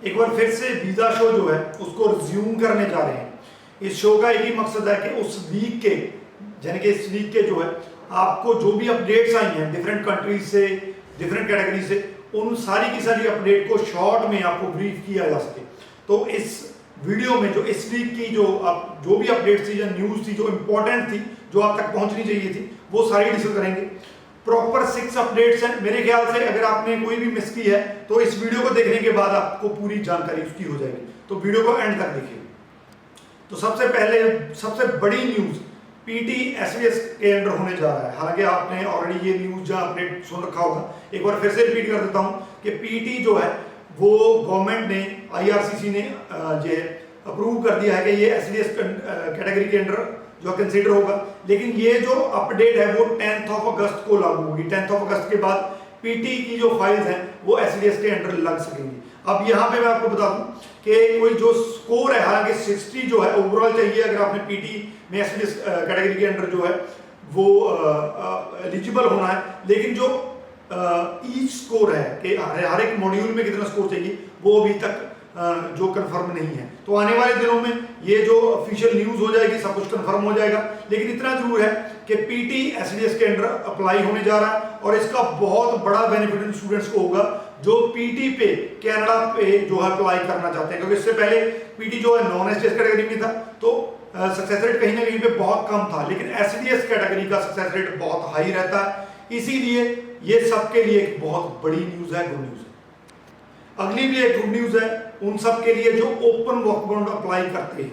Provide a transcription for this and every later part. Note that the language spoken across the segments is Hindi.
एक बार फिर से वीजा शो जो है उसको रिज्यूम करने जा रहे हैं। इस शो का एक ही मकसद है कि उस वीक के यानी कि इस वीक के जो है आपको जो भी अपडेट्स आई हैं डिफरेंट कंट्रीज से, डिफरेंट कैटेगरी से, उन सारी की सारी अपडेट को शॉर्ट में आपको ब्रीफ किया जा सके। तो इस वीडियो में जो इस वीक की जो भी अपडेट्स थी या न्यूज़ थी जो इंपॉर्टेंट थी, जो आप तक पहुंचनी चाहिए थी, वो सारी डिस्कस करेंगे। प्रॉपर 6 अपडेट्स हैं। मेरे ख्याल से अगर आपने कोई भी मिस की है तो इस वीडियो को देखने के बाद आपको पूरी जानकारी उसकी हो जाएगी, तो वीडियो को एंड तक देखिए। तो सबसे पहले सबसे बड़ी न्यूज़ पीटी एसवीएस के अंडर होने जा रहा है। हालांकि आपने ऑलरेडी ये न्यूज़ या अपडेट सुन रखा होगा, एक बार फिर से रिपीट कर देता हूँ कि पीटी जो है वो गवर्नमेंट ने, आईआरसीसी ने ये अप्रूव कर दिया है कि ये एसवीएस कैटेगरी के अंडर जो कंसीडर होगा। लेकिन ये जो अपडेट है वो 10 अगस्त को लागू होगी। 10 अगस्त के बाद पीटी की जो फाइल्स हैं वो एसवीएस के अंडर लग सकेंगी। अब यहाँ पे मैं आपको बता दूं कि कोई जो स्कोर है, हालांकि 60 जो है ओवरऑल चाहिए अगर आपने पीटी में एसवीएस कैटेगरी के अंडर जो है वो एलिजिबल होना है। लेकिन जो ईच स्कोर है कि हर एक मॉड्यूल में कितना स्कोर चाहिए वो अभी तक जो कंफर्म नहीं है। तो आने वाले दिनों में ये जो ऑफिशियल न्यूज़ हो जाएगी सब कुछ कंफर्म हो जाएगा। लेकिन इतना जरूर है कि पीटी एसवीएस के अंडर अप्लाई होने जा रहा है और इसका बहुत बड़ा बेनिफिट उन स्टूडेंट्स को होगा जो पीटी पे कनाडा पे जो है अप्लाई करना चाहते हैं। क्योंकि इससे पहले पीटी जो है नॉन एसवीएस कैटेगरी में था तो सक्सेस रेट कहीं ना कहीं पे बहुत कम था, लेकिन एसवीएस कैटेगरी का सक्सेस रेट बहुत हाई रहता है। इसीलिए ये सबके लिए एक बहुत बड़ी न्यूज़ है, गुड न्यूज़ है। अगली भी एक गुड न्यूज़ है उन सब के लिए जो ओपन वर्क परमिट अप्लाई करते हैं।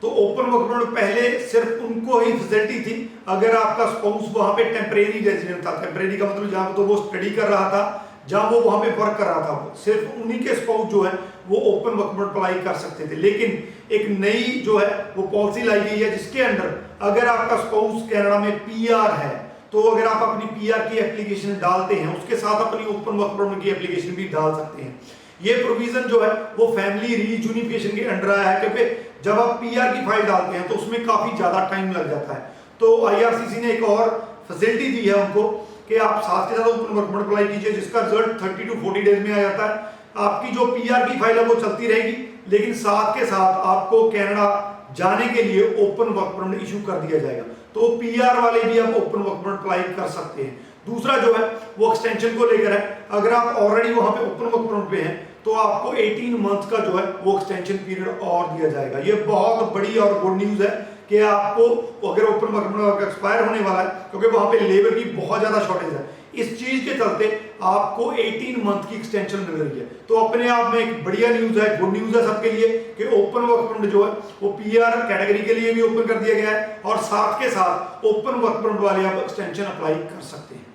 तो ओपन वर्क परमिट पहले सिर्फ उनको ही फैसिलिटी थी अगर आपका स्पाउस वहां पे टेम्परेरी रेजिडेंट था। टेम्परेरी का मतलब जहां तो वो स्टडी कर रहा था, जहां वो वहां पे वर्क कर रहा था, सिर्फ उन्हीं के स्पाउस जो है वो ओपन वर्क परमिट अप्लाई कर सकते थे। लेकिन एक नई जो है वो पॉलिसी लाई गई है जिसके अंडर अगर आपका स्पाउस कनाडा में पीआर है तो अगर आप अपनी पीआर की एप्लीकेशन डालते हैं उसके साथ अपनी ओपन वर्क परमिट की एप्लीकेशन भी डाल सकते हैं। ये प्रोविजन जो है वो फैमिली रीयूनिफिकेशन के अंडर आया है, क्योंकि जब आप पीआर की फाइल डालते हैं तो उसमें काफी ज्यादा टाइम लग जाता है। तो आईआरसीसी ने एक और फैसिलिटी दी है उनको कि आप साथ के साथ ओपन वर्क परमिट अप्लाई कीजिए जिसका रिजल्ट 30 to 40 डेज में आ जाता है। आपकी जो पीआर की फाइल है वो चलती रहेगी, लेकिन साथ के साथ आपको कनाडा जाने के लिए ओपन वर्क परमिट इशू कर दिया जाएगा। तो पीआर वाले भी आप ओपन वर्क परमिट अप्लाई कर सकते हैं। दूसरा जो है वो एक्सटेंशन को लेकर है। अगर आप ऑलरेडी वहां पे ओपन वर्क परमिट पे हैं तो आपको 18 मंथ का जो है वो एक्सटेंशन पीरियड और दिया जाएगा। ये बहुत बड़ी और गुड न्यूज़ है कि आपको अगर ओपन वर्क परमिट एक्सपायर होने वाला है, क्योंकि वहां पे लेबर की बहुत ज्यादा शॉर्टेज है, इस चीज के चलते आपको 18 मंथ की एक्सटेंशन मिल रही है। तो अपने आप में एक बढ़िया न्यूज़ है, गुड न्यूज़ है सबके लिए कि ओपन वर्क परमिट जो है वो पीआर कैटेगरी के लिए भी ओपन कर दिया गया है और साथ के साथ ओपन वर्क परमिट वाले आप एक्सटेंशन अप्लाई कर सकते हैं।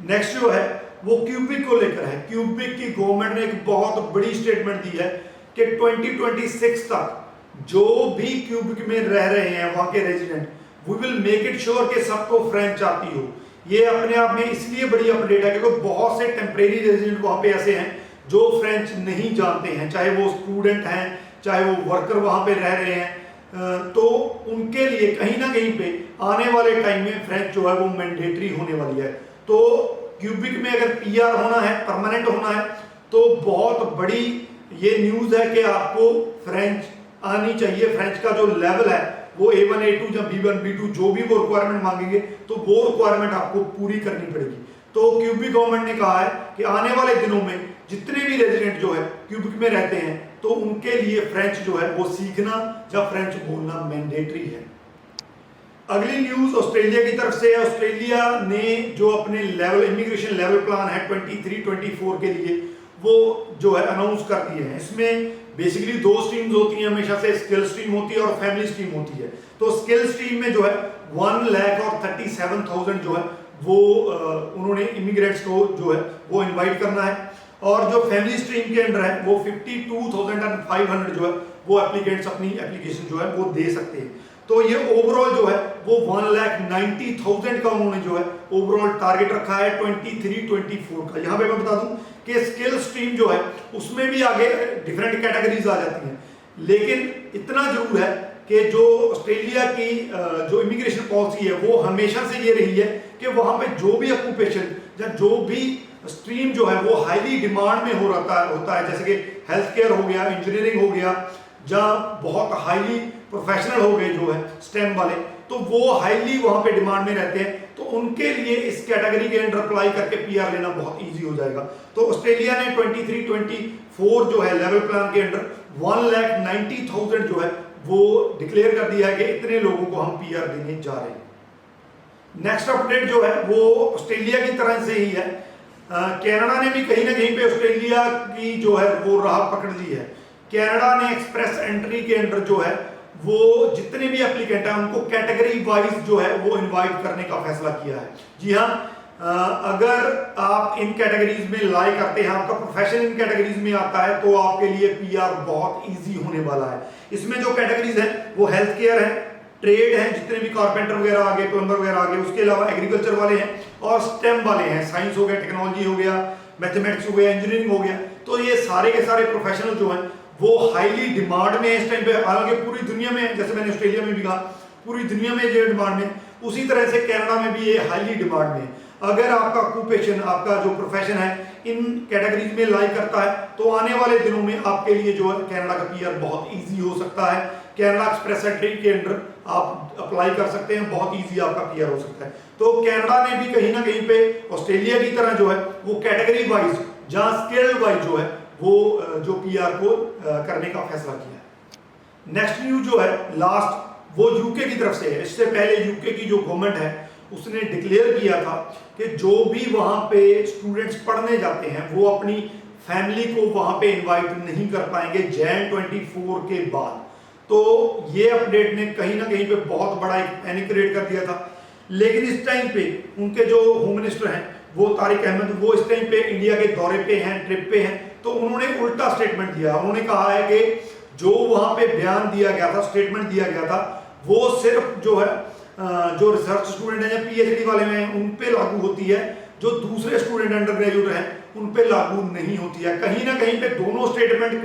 नेक्स्ट जो है वो क्यूबिक को लेकर है। क्यूबिक की गवर्नमेंट ने एक बहुत बड़ी स्टेटमेंट दी है कि 2026 तक जो भी क्यूबिक में रह रहे हैं वहां के resident, we will make it sure कि सबको फ्रेंच आती हो। ये अपने आप में इसलिए बड़ी अपडेट है क्योंकि बहुत से टेम्परेरी रेजिडेंट वहां पे ऐसे हैं जो फ्रेंच नहीं जानते हैं, चाहे वो स्टूडेंट हैं चाहे वो वर्कर वहां पे रह रहे हैं। तो उनके लिए कहीं ना कहीं पे आने वाले टाइम में फ्रेंच जो है वो मैंडेटरी होने वाली है। तो क्यूबिक में अगर पीआर होना है, परमानेंट होना है, तो बहुत बड़ी ये न्यूज़ है कि आपको फ्रेंच आनी चाहिए। फ्रेंच का जो लेवल है वो A1 A2 या B1 B2 जो भी वो रिक्वायरमेंट मांगेंगे तो वो रिक्वायरमेंट आपको पूरी करनी पड़ेगी। तो क्यूबिक गवर्नमेंट ने कहा है कि आने वाले दिनों में जितने भी रेजिडेंट जो है क्यूबिक में रहते हैं तो उनके लिए फ्रेंच जो है वो सीखना या फ्रेंच बोलना मैंडेटरी है। अगली न्यूज ऑस्ट्रेलिया की तरफ से है। ऑस्ट्रेलिया ने जो अपने लेवल इमिग्रेशन लेवल प्लान है 23-24 के लिए वो जो है अनाउंस कर दिए हैं। इसमें बेसिकली 2 स्ट्रीम्स होती हैं हमेशा से, स्किल स्ट्रीम होती है और फैमिली स्ट्रीम होती है। तो स्किल स्ट्रीम में जो है 1,37,000 जो है वो उन्होंने इमिग्रेंट्स को जो है वो इनवाइट करना है, और जो फैमिली स्ट्रीम के अंडर है वो 52,500 जो है वो एप्लीकेंट्स अपनी एप्लीकेशन जो है वो दे सकते हैं। तो ये ओवरऑल जो है वो 1,90,000 का उन्होंने जो है ओवरऑल टारगेट रखा है 23-24 का। यहाँ पे मैं बता दूं कि स्किल स्ट्रीम जो है उसमें भी आगे डिफरेंट कैटेगरीज आ जाती हैं, लेकिन इतना जरूर है कि जो ऑस्ट्रेलिया की जो इमिग्रेशन पॉलिसी है वो हमेशा से ये रही है कि वहां पे जो भी ऑक्यूपेशन या जो भी स्ट्रीम जो है वो हाईली डिमांड में होता है, जैसे कि हेल्थ केयर हो गया, इंजीनियरिंग हो गया, जहाँ बहुत हाईली प्रोफेशनल हो गए जो है स्टेम वाले, तो वो हाईली वहाँ पे डिमांड में रहते हैं, तो उनके लिए इस कैटेगरी के अंडर अप्लाई करके पीआर लेना बहुत इजी हो जाएगा। तो ऑस्ट्रेलिया ने 23-24 जो है लेवल प्लान के अंडर 1,90,000 जो है वो डिक्लेयर कर दिया है कि इतने लोगों को हम पीआर देने जा रहे हैं। नेक्स्ट अपडेट जो है वो ऑस्ट्रेलिया की तरह से ही है। कनाडा ने भी कहीं ना कहीं पे ऑस्ट्रेलिया की जो है वो राह पकड़ ली है। कनाडा ने एक्सप्रेस एंट्री के अंडर जो है वो जितने भी एप्लीकेंट हैं उनको कैटेगरी वाइज जो है वो इनवाइट करने का फैसला किया है। जी हाँ, अगर आप इन कैटेगरीज में लाई करते हैं, आपका प्रोफेशन इन कैटेगरीज में आता है, तो आपके लिए पीआर बहुत इजी होने वाला है। इसमें जो कैटेगरीज हैं वो हेल्थ केयर है, ट्रेड हैं, जितने भी कारपेंटर वगैरह आ गए, प्लम्बर वगैरह आ गए, उसके अलावा एग्रीकल्चर वाले हैं, और स्टेम वाले हैं, साइंस हो गया, टेक्नोलॉजी हो गया, मैथमेटिक्स हो गया, इंजीनियरिंग हो गया। तो ये सारे के सारे प्रोफेशनल जो हैं वो हाईली डिमांड में है इस टाइम पे। हालांकि पूरी दुनिया में, जैसे मैंने ऑस्ट्रेलिया में भी कहा, पूरी दुनिया में ये डिमांड में, उसी तरह से कनाडा में भी ये हाईली डिमांड में है। अगर आपका ऑक्यूपेशन, आपका जो प्रोफेशन है इन कैटेगरीज में लाई करता है, तो आने वाले दिनों में आपके लिए जो है कनाडा का पीआर बहुत इजी हो सकता है। कनाडा एक्सप्रेस एंट्री के अंडर आप अप्लाई कर सकते हैं, बहुत इजी आपका पीआर हो सकता है। तो कनाडा ने भी कहीं ना कहीं पे ऑस्ट्रेलिया की तरह जो है वो कैटेगरी वाइज, जहां स्किल वाइज जो है वो जो पीआर को करने का फैसला किया है। नेक्स्ट न्यूज जो है लास्ट, वो यूके की तरफ से है। इससे पहले यूके की जो गवर्नमेंट है उसने डिक्लेयर किया था कि जो भी वहां पे स्टूडेंट्स पढ़ने जाते हैं वो अपनी फैमिली को वहां पे इनवाइट नहीं कर पाएंगे Jan 24 के बाद। तो ये अपडेट ने कहीं ना कहीं पे बहुत बड़ा एक पैनिक क्रिएट कर दिया था। लेकिन इस टाइम पे उनके जो होम मिनिस्टर हैं वो तारिक अहमद, वो इस टाइम पे इंडिया के दौरे पे हैं, ट्रिप पे हैं, तो उन्होंने उल्टा स्टेटमेंट दिया। उन्होंने कहा है कि जो वहां पे बयान दिया गया था, स्टेटमेंट दिया गया था, वो सिर्फ जो है जो रिसर्च स्टूडेंट हैं या पीएचडी वाले हैं उन पे लागू होती है, जो दूसरे स्टूडेंट अंडर ग्रेजुएट हैं उन पे लागू नहीं होती है। कहीं ना कहीं पे दोनों स्टेटमेंट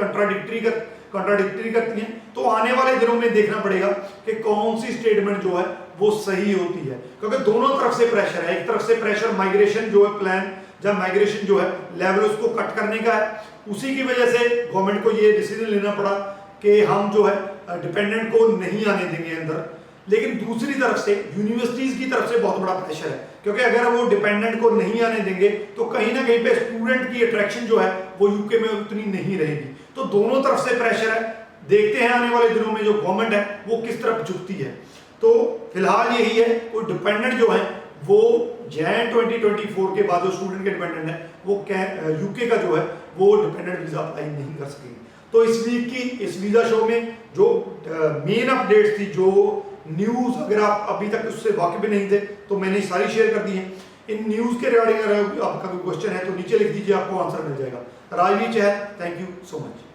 कंट्राडिक्टरी करती हैं। तो आने वाले दिनों में देखना पड़ेगा कि कौन सी स्टेटमेंट जो है वो सही होती है, क्योंकि दोनों तरफ से प्रेशर है। एक तरफ से प्रेशर माइग्रेशन जो है प्लान, जब माइग्रेशन जो है लेवल उसको कट करने का है, उसी की वजह से गवर्नमेंट को ये डिसीजन लेना पड़ा कि हम जो है डिपेंडेंट को नहीं आने देंगे अंदर। लेकिन दूसरी तरफ से यूनिवर्सिटीज की तरफ से बहुत बड़ा प्रेशर है, क्योंकि अगर वो डिपेंडेंट को नहीं आने देंगे तो कहीं ना कहीं पे स्टूडेंट की अट्रैक्शन जो है वो यूके में उतनी नहीं रहेगी। तो दोनों तरफ से प्रेशर है। देखते हैं आने वाले दिनों में जो गवर्नमेंट है वो किस तरफ झुकती है। तो फिलहाल यही है, कोई डिपेंडेंट जो है वो Jan 2024 के बाद जो स्टूडेंट के डिपेंडेंट है वो यूके का जो है वो डिपेंडेंट वीजा अप्लाई नहीं कर सकेंगे। तो इस वीक की इस वीजा शो में जो मेन अपडेट्स थी, जो न्यूज़ अगर आप अभी तक उससे वाकिफ नहीं थे तो मैंने सारी शेयर कर दी है। इन न्यूज़ के रिगार्डिंग अगर आपका कोई क्वेश्चन है तो नीचे लिख दीजिए, आपको आंसर मिल जाएगा। राजवीर चहल, थैंक यू सो मच।